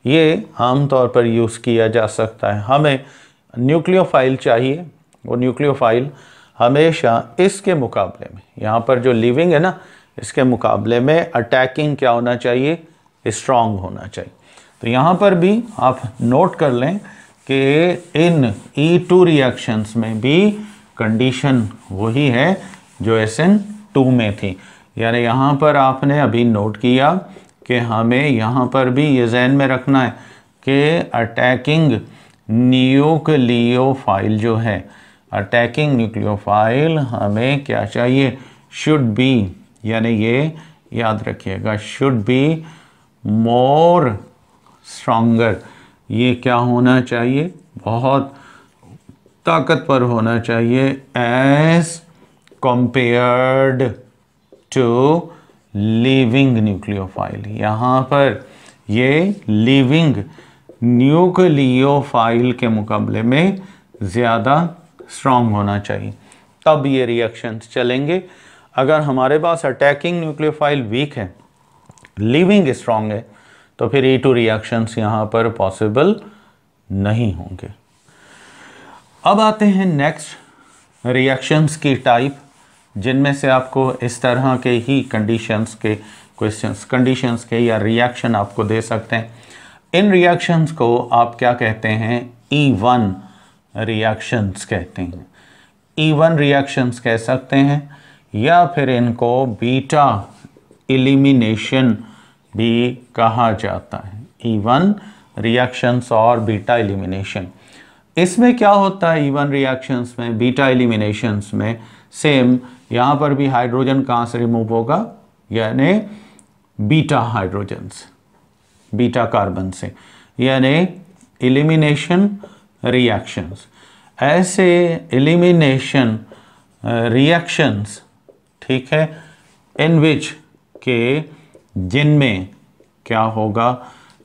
ये आमतौर पर यूज़ किया जा सकता है। हमें न्यूक्लियोफाइल चाहिए, वो न्यूक्लियोफाइल हमेशा इसके मुकाबले में, यहाँ पर जो लिविंग है ना, इसके मुकाबले में अटैकिंग क्या होना चाहिए? स्ट्रॉन्ग होना चाहिए। तो यहाँ पर भी आप नोट कर लें कि इन E2 रिएक्शंस में भी कंडीशन वही है जो SN2 में थी। यानी यहाँ पर आपने अभी नोट किया कि हमें यहाँ पर भी ये ज़हन में रखना है कि अटैकिंग न्यूक्लियोफाइल जो है, अटैकिंग न्यूक्लियोफाइल हमें क्या चाहिए? शुड बी, यानी ये याद रखिएगा, शुड बी मोर स्ट्रॉन्गर। ये क्या होना चाहिए? बहुत ताकतवर होना चाहिए as compared to leaving nucleophile. यहाँ पर ये लिविंग न्यूक्लियोफाइल के मुकाबले में ज़्यादा स्ट्रॉन्ग होना चाहिए, तब ये रिएक्शंस चलेंगे। अगर हमारे पास अटैकिंग न्यूक्लियोफाइल वीक है, लिविंग स्ट्रॉन्ग है, तो फिर E2 रिएक्शंस यहाँ पर पॉसिबल नहीं होंगे। अब आते हैं नेक्स्ट रिएक्शंस की टाइप, जिनमें से आपको इस तरह के ही कंडीशंस के क्वेश्चंस, कंडीशंस के या रिएक्शन आपको दे सकते हैं। इन रिएक्शंस को आप क्या कहते हैं? E1 रिएक्शंस कहते हैं। E1 रिएक्शंस कह सकते हैं या फिर इनको बीटा एलिमिनेशन भी कहा जाता है। E1 रिएक्शंस और बीटा एलिमिनेशन, इसमें क्या होता है? E1 रिएक्शंस में, बीटा एलिमिनेशंस में सेम, यहाँ पर भी हाइड्रोजन कहाँ से रिमूव होगा? यानी बीटा हाइड्रोजन्स, बीटा कार्बन से, यानी एलिमिनेशन रिएक्शंस। ऐसे एलिमिनेशन रिएक्शंस, ठीक है, इन विच के जिनमें क्या होगा,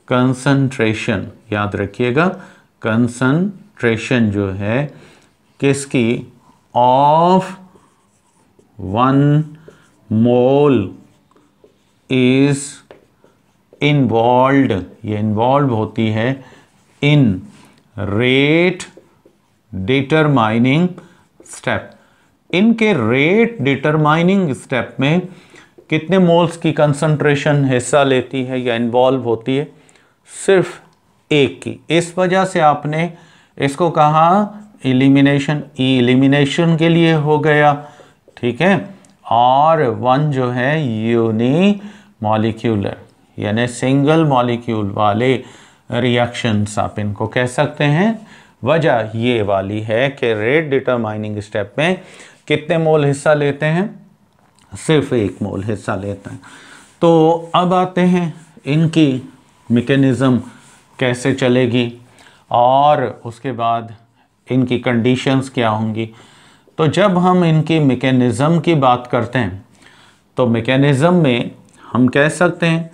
कंसंट्रेशन, याद रखिएगा कंसंट्रेशन जो है किसकी, ऑफ 1 मोल इज इन्वॉल्व, ये इन्वॉल्व होती है इन रेट डिटरमाइनिंग स्टेप। इनके रेट डिटरमाइनिंग स्टेप में कितने मोल्स की कंसंट्रेशन हिस्सा लेती है या इन्वॉल्व होती है, सिर्फ एक की। इस वजह से आपने इसको कहा एलिमिनेशन, एलिमिनेशन के लिए हो गया, ठीक है। और 1 जो है यूनी मॉलिक्यूलर यानी सिंगल मॉलिक्यूल वाले रिएक्शंस आप इनको कह सकते हैं। वजह ये वाली है कि रेट डिटरमाइनिंग स्टेप में कितने मोल हिस्सा लेते हैं, सिर्फ 1 मोल हिस्सा लेते हैं। तो अब आते हैं इनकी मैकेनिज़्म कैसे चलेगी और उसके बाद इनकी कंडीशंस क्या होंगी। तो जब हम इनकी मैकेनिज़्म की बात करते हैं तो मैकेनिज़्म में हम कह सकते हैं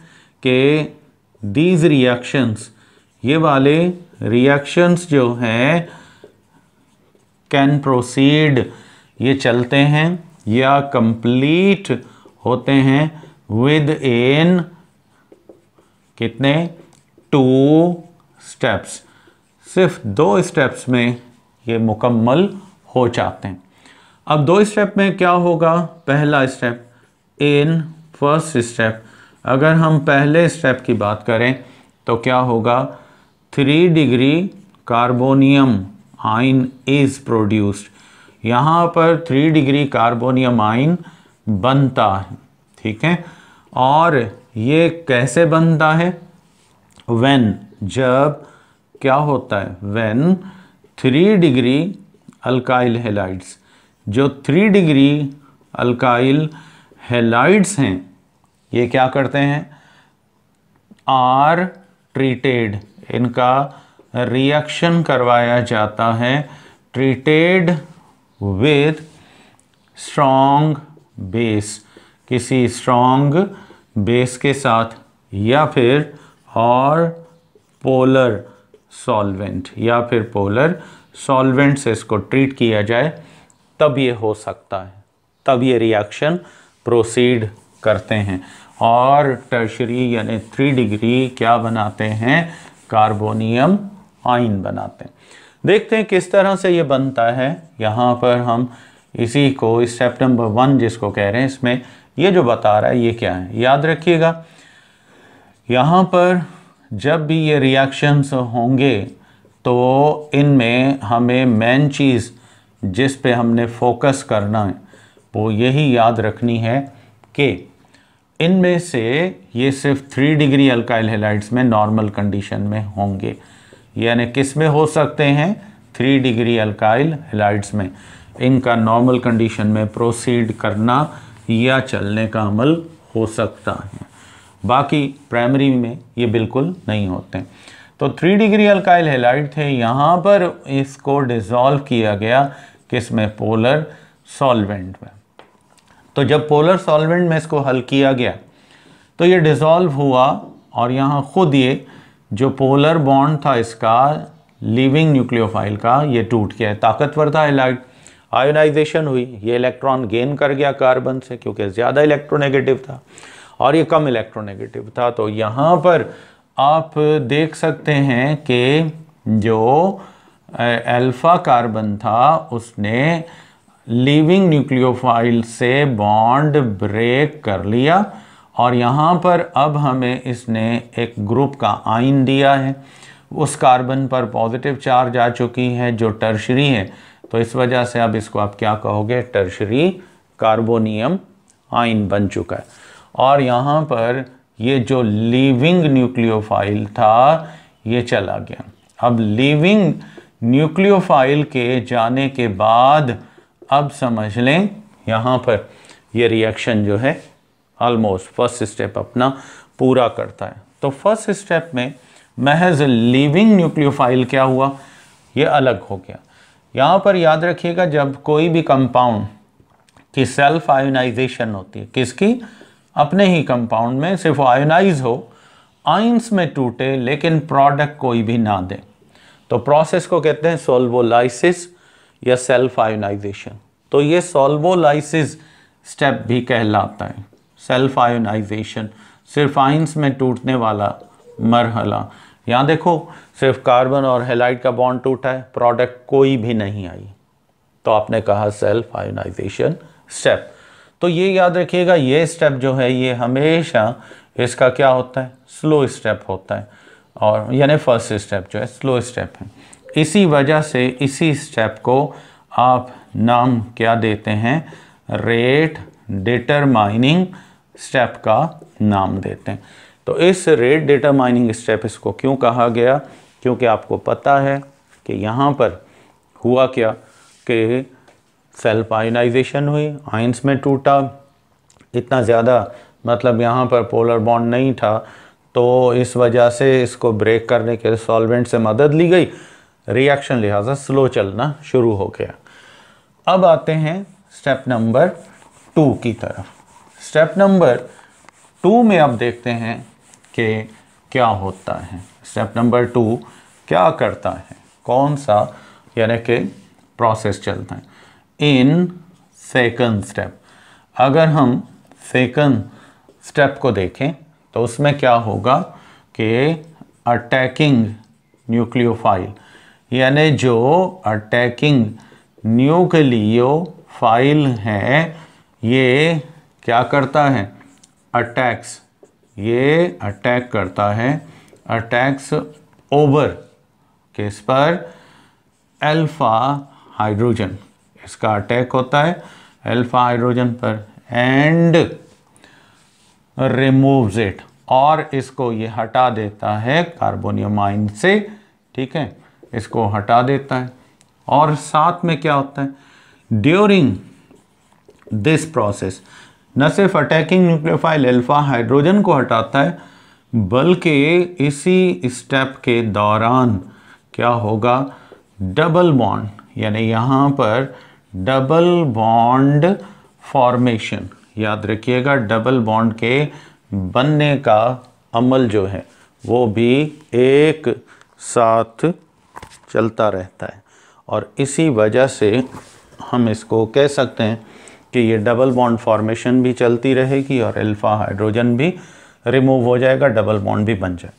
कि दीज रिएक्शंस, ये वाले रिएक्शंस जो हैं कैन प्रोसीड, ये चलते हैं या कंप्लीट होते हैं विद इन कितने, 2 स्टेप्स, सिर्फ 2 स्टेप्स में ये मुकम्मल हो जाते हैं। अब 2 स्टेप में क्या होगा, पहला स्टेप, इन फर्स्ट स्टेप अगर हम पहले स्टेप की बात करें तो क्या होगा, 3 degree carbonium ion is produced. यहाँ पर 3 डिग्री कार्बोनियम आयन बनता है, ठीक है। और ये कैसे बनता है, व्हेन, जब क्या होता है, व्हेन 3 डिग्री अल्काइल हैलाइड्स, जो 3 डिग्री अल्काइल हैलाइड्स हैं ये क्या करते हैं, आर ट्रीटेड, इनका रिएक्शन करवाया जाता है, ट्रीटेड विद स्ट्रॉन्ग बेस, किसी स्ट्रॉन्ग बेस के साथ, या फिर और पोलर सॉल्वेंट, या फिर पोलर सॉल्वेंट से इसको ट्रीट किया जाए, तब ये हो सकता है, तब ये रिएक्शन प्रोसीड करते हैं। और टर्शरी यानी 3 डिग्री क्या बनाते हैं, कार्बोनियम आयन बनाते हैं। देखते हैं किस तरह से ये बनता है। यहाँ पर हम इसी को स्टेप नंबर 1 जिसको कह रहे हैं, इसमें ये जो बता रहा है ये क्या है, याद रखिएगा। यहाँ पर जब भी ये रिएक्शंस होंगे तो इनमें हमें मेन चीज़ जिस पे हमने फोकस करना है वो यही याद रखनी है कि इनमें से ये सिर्फ 3 डिग्री अल्काइल हैलाइड्स में नॉर्मल कंडीशन में होंगे, यानी किस में हो सकते हैं, 3 डिग्री अल्काइल हैलाइड्स में इनका नॉर्मल कंडीशन में प्रोसीड करना या चलने का अमल हो सकता है। बाकी प्राइमरी में ये बिल्कुल नहीं होते। तो 3 डिग्री अल्काइल हैलाइड थे, यहाँ पर इसको डिज़ोल्व किया गया किसमें, पोलर सॉल्वेंट में। तो जब पोलर सॉल्वेंट में इसको हल किया गया तो ये डिज़ोल्व हुआ और यहाँ खुद ये जो पोलर बॉन्ड था इसका लीविंग न्यूक्लियोफाइल का, ये टूट गया, ताकतवर था हैलाइड, आयोनाइजेशन हुई, ये इलेक्ट्रॉन गेन कर गया कार्बन से क्योंकि ज़्यादा इलेक्ट्रोनेगेटिव था और ये कम इलेक्ट्रोनेगेटिव था। तो यहाँ पर आप देख सकते हैं कि जो अल्फ़ा कार्बन था उसने लीविंग न्यूक्लियोफाइल से बॉन्ड ब्रेक कर लिया और यहाँ पर अब हमें इसने एक ग्रुप का आयन दिया है। उस कार्बन पर पॉजिटिव चार्ज आ चुकी है जो टर्शरी है, तो इस वजह से अब इसको आप क्या कहोगे, टर्शरी कार्बोनियम आयन बन चुका है। और यहाँ पर ये जो लीविंग न्यूक्लियोफाइल था ये चला गया। अब लीविंग न्यूक्लियोफाइल के जाने के बाद अब समझ लें यहाँ पर ये रिएक्शन जो है ऑलमोस्ट फर्स्ट स्टेप अपना पूरा करता है। तो फर्स्ट स्टेप में महज लीविंग न्यूक्लियोफाइल क्या हुआ, ये अलग हो गया। यहाँ पर याद रखिएगा, जब कोई भी कंपाउंड की सेल्फ आयोनाइजेशन होती है, किसकी, अपने ही कंपाउंड में सिर्फ आयोनाइज हो, आयंस में टूटे लेकिन प्रोडक्ट कोई भी ना दे, तो प्रोसेस को कहते हैं सोल्वोलाइसिस या सेल्फ आयोनाइजेशन। तो ये सोल्वोलाइसिस स्टेप भी कहलाता है, सेल्फ आयोनाइजेशन, सिर्फ आयंस में टूटने वाला मरहला। यहाँ देखो सिर्फ कार्बन और हैलाइड का बॉन्ड टूटा है, प्रोडक्ट कोई भी नहीं आई, तो आपने कहा सेल्फ आयोनाइजेशन स्टेप। तो ये याद रखिएगा, ये स्टेप जो है ये हमेशा इसका क्या होता है, स्लो स्टेप होता है, और यानी फर्स्ट स्टेप जो है स्लो स्टेप है। इसी वजह से इसी स्टेप को आप नाम क्या देते हैं, रेट डिटरमाइनिंग स्टेप का नाम देते हैं। तो इस रेट डिटरमाइनिंग स्टेप इसको क्यों कहा गया, क्योंकि आपको पता है कि यहाँ पर हुआ क्या कि सेल्फ आयोनाइजेशन हुई, आयंस में टूटा, इतना ज़्यादा मतलब यहाँ पर पोलर बॉन्ड नहीं था, तो इस वजह से इसको ब्रेक करने के लिए सॉल्वेंट से मदद ली गई, रिएक्शन लिहाजा स्लो चलना शुरू हो गया। अब आते हैं स्टेप नंबर 2 की तरफ। स्टेप नंबर 2 में अब देखते हैं कि क्या होता है। स्टेप नंबर 2 क्या करता है, कौन सा यानी कि प्रोसेस चलता है। इन सेकंड स्टेप, अगर हम सेकंड स्टेप को देखें तो उसमें क्या होगा कि अटैकिंग न्यूक्लियोफाइल, यानी जो अटैकिंग न्यूक्लियोफाइल है ये क्या करता है, अटैक्स, ये अटैक करता है, अटैक्स ओवर किस पर, अल्फा हाइड्रोजन, इसका अटैक होता है अल्फा हाइड्रोजन पर, एंड रिमूव्स इट, और इसको ये हटा देता है कार्बोनियम आयन से, ठीक है, इसको हटा देता है। और साथ में क्या होता है, ड्यूरिंग दिस प्रोसेस न सिर्फ अटैकिंग न्यूक्लियोफाइल अल्फा हाइड्रोजन को हटाता है, बल्कि इसी स्टेप के दौरान क्या होगा, डबल बॉन्ड, यानी यहाँ पर डबल बॉन्ड फॉर्मेशन, याद रखिएगा डबल बॉन्ड के बनने का अमल जो है वो भी एक साथ चलता रहता है, और इसी वजह से हम इसको कह सकते हैं कि ये डबल बॉन्ड फॉर्मेशन भी चलती रहेगी और अल्फा हाइड्रोजन भी रिमूव हो जाएगा, डबल बॉन्ड भी बन जाए।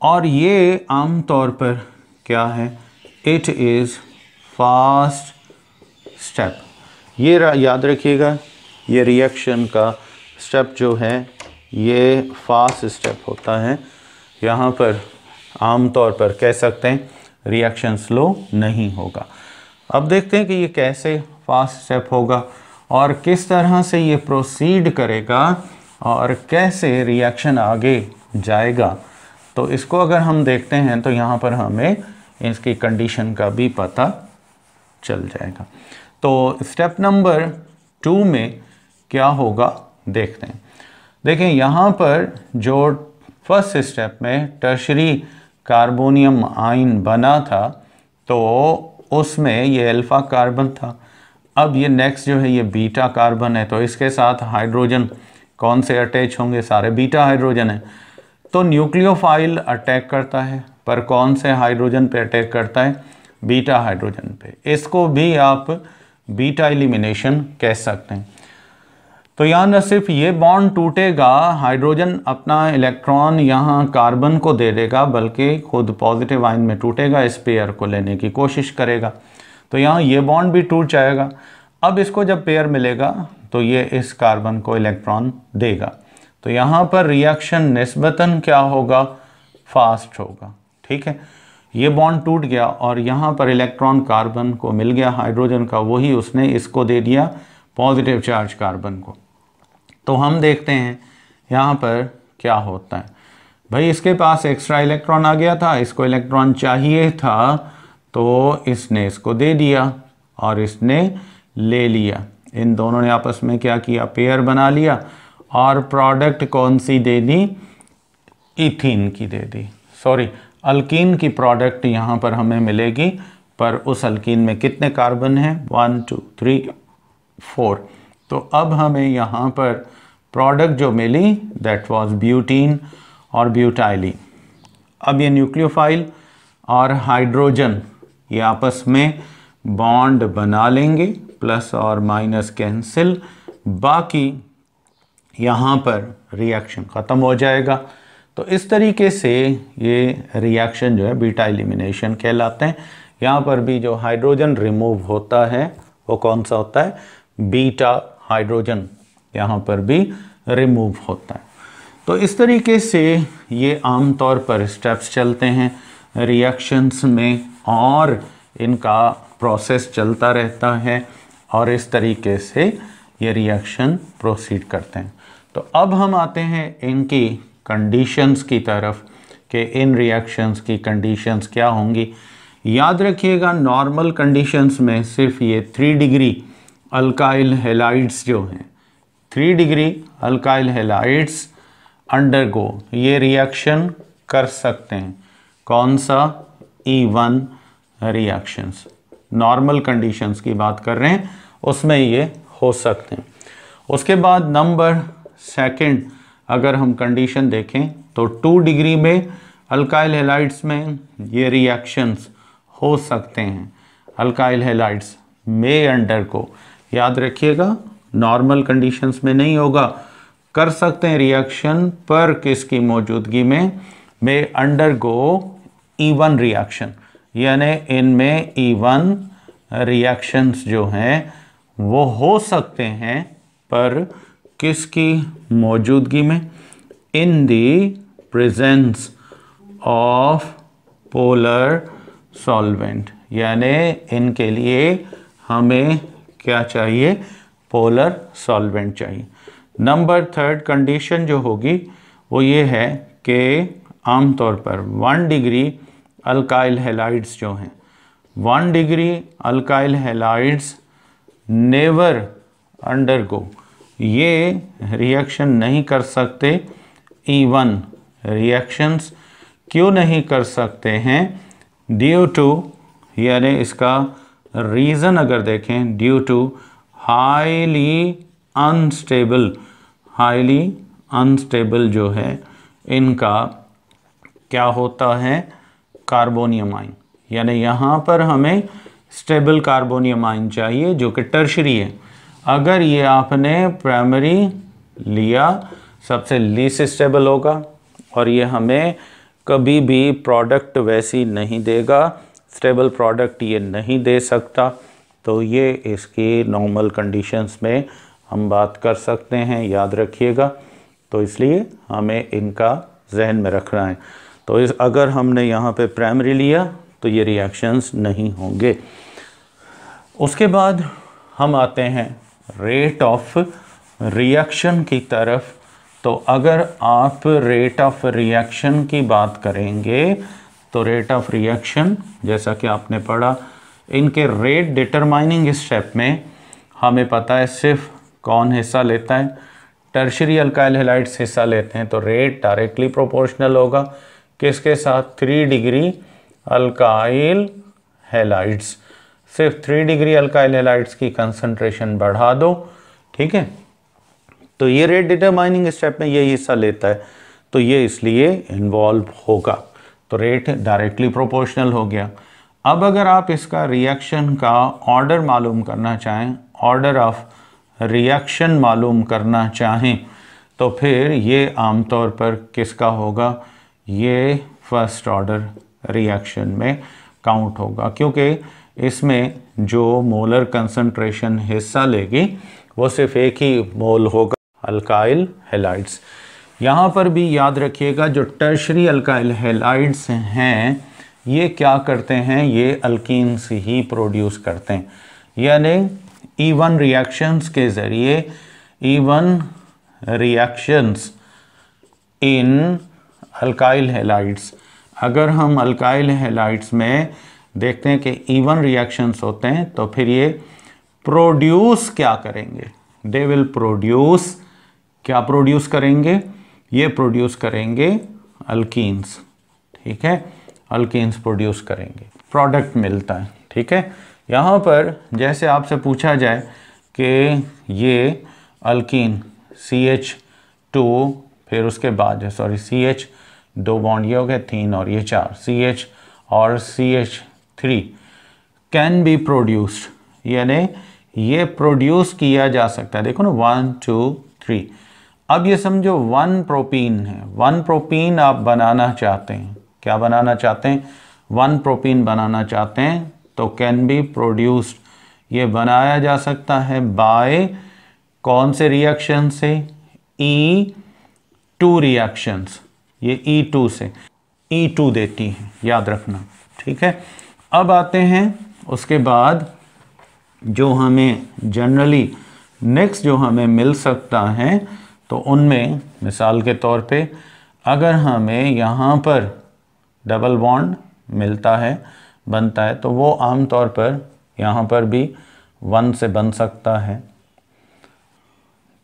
और ये आम तौर पर क्या है, इट इज़ फास्ट स्टेप। ये याद रखिएगा, ये रिएक्शन का स्टेप जो है ये फास्ट स्टेप होता है। यहाँ पर आम तौर पर कह सकते हैं रिएक्शन स्लो नहीं होगा। अब देखते हैं कि ये कैसे फास्ट स्टेप होगा और किस तरह से ये प्रोसीड करेगा और कैसे रिएक्शन आगे जाएगा। तो इसको अगर हम देखते हैं तो यहाँ पर हमें इसकी कंडीशन का भी पता चल जाएगा। तो स्टेप नंबर 2 में क्या होगा देखते हैं। देखें यहाँ पर जो फर्स्ट स्टेप में टर्शरी कार्बोनियम आयन बना था तो उसमें ये अल्फा कार्बन था। अब ये नेक्स्ट जो है ये बीटा कार्बन है, तो इसके साथ हाइड्रोजन कौन से अटैच होंगे, सारे बीटा हाइड्रोजन है। तो न्यूक्लियोफाइल अटैक करता है, पर कौन से हाइड्रोजन पे अटैक करता है, बीटा हाइड्रोजन पे। इसको भी आप बीटा एलिमिनेशन कह सकते हैं। तो यहाँ न सिर्फ ये बॉन्ड टूटेगा, हाइड्रोजन अपना इलेक्ट्रॉन यहाँ कार्बन को दे देगा, बल्कि खुद पॉजिटिव आयन में टूटेगा, इस पेयर को लेने की कोशिश करेगा। तो यहाँ ये बॉन्ड भी टूट जाएगा। अब इसको जब पेयर मिलेगा तो ये इस कार्बन को इलेक्ट्रॉन देगा। तो यहाँ पर रिएक्शन निस्बतन क्या होगा, फास्ट होगा। ठीक है, ये बॉन्ड टूट गया और यहाँ पर इलेक्ट्रॉन कार्बन को मिल गया हाइड्रोजन का, वही उसने इसको दे दिया पॉजिटिव चार्ज कार्बन को। तो हम देखते हैं यहाँ पर क्या होता है। भाई इसके पास एक्स्ट्रा इलेक्ट्रॉन आ गया था, इसको इलेक्ट्रॉन चाहिए था, तो इसने इसको दे दिया और इसने ले लिया। इन दोनों ने आपस में क्या किया, पेयर बना लिया और प्रोडक्ट कौन सी दे दी, इथीन की दे दी, सॉरी अल्कीन की प्रोडक्ट यहाँ पर हमें मिलेगी पर उस अल्कीन में कितने कार्बन हैं? 1 2 3 4। तो अब हमें यहाँ पर प्रोडक्ट जो मिली दैट वाज ब्यूटीन और ब्यूटाइलिन। अब ये न्यूक्लियोफाइल और हाइड्रोजन ये आपस में बॉन्ड बना लेंगे, प्लस और माइनस कैंसिल, बाकी यहाँ पर रिएक्शन ख़त्म हो जाएगा। तो इस तरीके से ये रिएक्शन जो है बीटा एलिमिनेशन कहलाते हैं। यहाँ पर भी जो हाइड्रोजन रिमूव होता है वो कौन सा होता है? बीटा हाइड्रोजन यहाँ पर भी रिमूव होता है। तो इस तरीके से ये आमतौर पर स्टेप्स चलते हैं रिएक्शंस में और इनका प्रोसेस चलता रहता है और इस तरीके से ये रिएक्शन प्रोसीड करते हैं। तो अब हम आते हैं इनकी कंडीशंस की तरफ कि इन रिएक्शंस की कंडीशंस क्या होंगी। याद रखिएगा नॉर्मल कंडीशंस में सिर्फ ये 3 डिग्री अल्काइल हैलाइड्स जो हैं, 3 डिग्री अल्काइल हैलाइड्स अंडरगो ये रिएक्शन कर सकते हैं। कौन सा? E1 reactions. नॉर्मल कंडीशंस की बात कर रहे हैं, उसमें ये हो सकते हैं। उसके बाद नंबर सेकंड अगर हम कंडीशन देखें तो 2 डिग्री में अल्काइल हैलाइड्स में ये रिएक्शंस हो सकते हैं। अल्काइल हैलाइड्स में अंडरगो, याद रखिएगा नॉर्मल कंडीशंस में नहीं होगा, कर सकते हैं रिएक्शन, पर किसकी मौजूदगी में अंडरगो E1 रिएक्शन, यानी इनमें E1 रिएक्शंस जो हैं वो हो सकते हैं, पर किसकी मौजूदगी में? In the presence of polar solvent, यानी इनके लिए हमें क्या चाहिए? पोलर सॉल्वेंट चाहिए। नंबर थर्ड कंडीशन जो होगी वो ये है कि आमतौर पर 1 डिग्री अल्काइल हैलाइड्स जो हैं, 1 degree alkyl halides never undergo, ये रिएक्शन नहीं कर सकते E1 रिएक्शंस। क्यों नहीं कर सकते हैं? ड्यू टू, यानी इसका रीज़न अगर देखें, ड्यू टू हाईली अनस्टेबल जो है इनका क्या होता है? कार्बोनियम आयन, यानी यहाँ पर हमें स्टेबल कार्बोनियम आयन चाहिए जो कि टर्शरी है। अगर ये आपने प्राइमरी लिया सबसे लीस्ट स्टेबल होगा और ये हमें कभी भी प्रोडक्ट वैसी नहीं देगा, स्टेबल प्रोडक्ट ये नहीं दे सकता। तो ये इसकी नॉर्मल कंडीशंस में हम बात कर सकते हैं, याद रखिएगा। तो इसलिए हमें इनका जहन में रखना है। तो अगर हमने यहाँ पे प्राइमरी लिया तो ये रिएक्शंस नहीं होंगे। उसके बाद हम आते हैं रेट ऑफ रिएक्शन की तरफ। तो अगर आप रेट ऑफ रिएक्शन की बात करेंगे तो रेट ऑफ रिएक्शन जैसा कि आपने पढ़ा, इनके रेट डिटरमाइनिंग स्टेप में हमें पता है सिर्फ कौन हिस्सा लेता है? टर्शरी अल्काइल हैलाइड्स हिस्सा लेते हैं। तो रेट डायरेक्टली प्रोपोर्शनल होगा किसके साथ? 3 डिग्री अल्काइल हैलाइड्स। सिर्फ 3 डिग्री अल्काइल हैलाइड्स की कंसंट्रेशन बढ़ा दो, ठीक है, तो ये रेट डिटरमाइनिंग स्टेप में ये हिस्सा लेता है, तो ये इसलिए इन्वॉल्व होगा। तो रेट डायरेक्टली प्रोपोर्शनल हो गया। अब अगर आप इसका रिएक्शन का ऑर्डर मालूम करना चाहें, ऑर्डर ऑफ रिएक्शन मालूम करना चाहें, तो फिर ये आमतौर पर किसका होगा? ये फर्स्ट ऑर्डर रिएक्शन में काउंट होगा, क्योंकि इसमें जो मोलर कंसंट्रेशन हिस्सा लेगी वो सिर्फ एक ही मोल होगा अल्काइल हैलाइड्स। यहाँ पर भी याद रखिएगा जो टर्शरी अल्काइल हैलाइड्स हैं ये क्या करते हैं? ये अल्कीन्स ही प्रोड्यूस करते हैं, यानी E1 रिएक्शंस के ज़रिए E1 reactions in alkyl halides, अगर हम अल्काइल हैलाइड्स में देखते हैं कि E1 रिएक्शंस होते हैं तो फिर ये प्रोड्यूस क्या करेंगे? दे विल प्रोड्यूस, क्या प्रोड्यूस करेंगे? ये प्रोड्यूस करेंगे अल्कीन्स, ठीक है, अल्कीन्स प्रोड्यूस करेंगे, प्रोडक्ट मिलता है, ठीक है। यहाँ पर जैसे आपसे पूछा जाए कि ये अल्कीन CH2, फिर उसके बाद सॉरी CH 2 बॉन्ड ये हो गए 3 और ये 4 CH और CH3 कैन बी प्रोड्यूस्ड, यानी ये प्रोड्यूस किया जा सकता है। देखो ना 1 2 3। अब ये समझो 1 प्रोपीन है, 1 प्रोपीन आप बनाना चाहते हैं, क्या बनाना चाहते हैं, 1 प्रोपीन बनाना चाहते हैं, तो कैन बी प्रोड्यूस्ड, ये बनाया जा सकता है बाय कौन से रिएक्शन से, E2 रिएक्शंस, ये E2 से, E2 देती है, याद रखना, ठीक है। अब आते हैं उसके बाद जो हमें जनरली नेक्स्ट जो हमें मिल सकता है, तो उनमें मिसाल के तौर पे अगर हमें यहाँ पर डबल बॉन्ड मिलता है, बनता है, तो वो आमतौर पर यहाँ पर भी 1 से बन सकता है।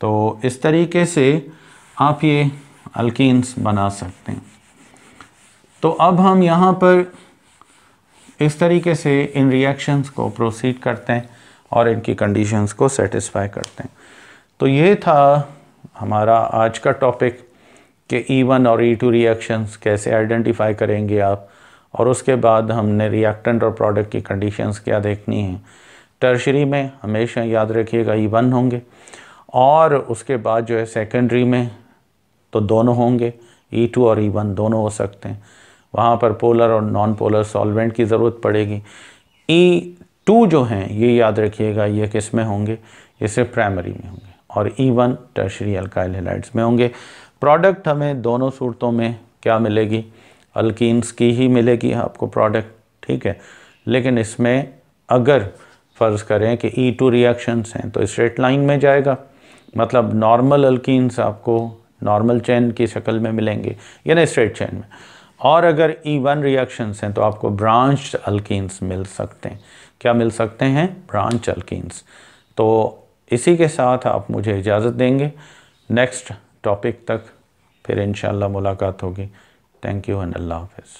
तो इस तरीके से आप ये अल्कीन्स बना सकते हैं। तो अब हम यहाँ पर इस तरीके से इन रिएक्शंस को प्रोसीड करते हैं और इनकी कंडीशंस को सेटिस्फाई करते हैं। तो ये था हमारा आज का टॉपिक कि E1 और E2 रिएक्शंस कैसे आइडेंटिफाई करेंगे आप, और उसके बाद हमने रिएक्टेंट और प्रोडक्ट की कंडीशंस क्या देखनी है। टर्शरी में हमेशा याद रखिएगा E1 होंगे, और उसके बाद जो है सेकेंडरी में तो दोनों होंगे, E2 और E1 दोनों हो सकते हैं। वहाँ पर पोलर और नॉन पोलर सॉल्वेंट की ज़रूरत पड़ेगी। E2 जो हैं ये याद रखिएगा ये किस में होंगे, ये सिर्फ प्राइमरी में होंगे, और E1 टर्शरी अल्काइल हैलाइड्स में होंगे। प्रोडक्ट हमें दोनों सूरतों में क्या मिलेगी, अल्कीन्स की ही मिलेगी आपको प्रोडक्ट, ठीक है। लेकिन इसमें अगर फ़र्ज़ करें कि E2 रिएक्शंस हैं तो स्ट्रेट लाइन में जाएगा, मतलब नॉर्मल अल्कीन्स आपको नॉर्मल चेन की शक्ल में मिलेंगे, यानी स्ट्रेट चेन में। और अगर E1 रिएक्शंस हैं तो आपको ब्रांच्ड अल्कीन्स मिल सकते हैं। क्या मिल सकते हैं, ब्रांच अल्कीन्स। तो इसी के साथ आप मुझे इजाज़त देंगे, नेक्स्ट टॉपिक तक फिर इंशाअल्लाह मुलाकात होगी। थैंक यू एंड अल्लाह हाफ़िज़।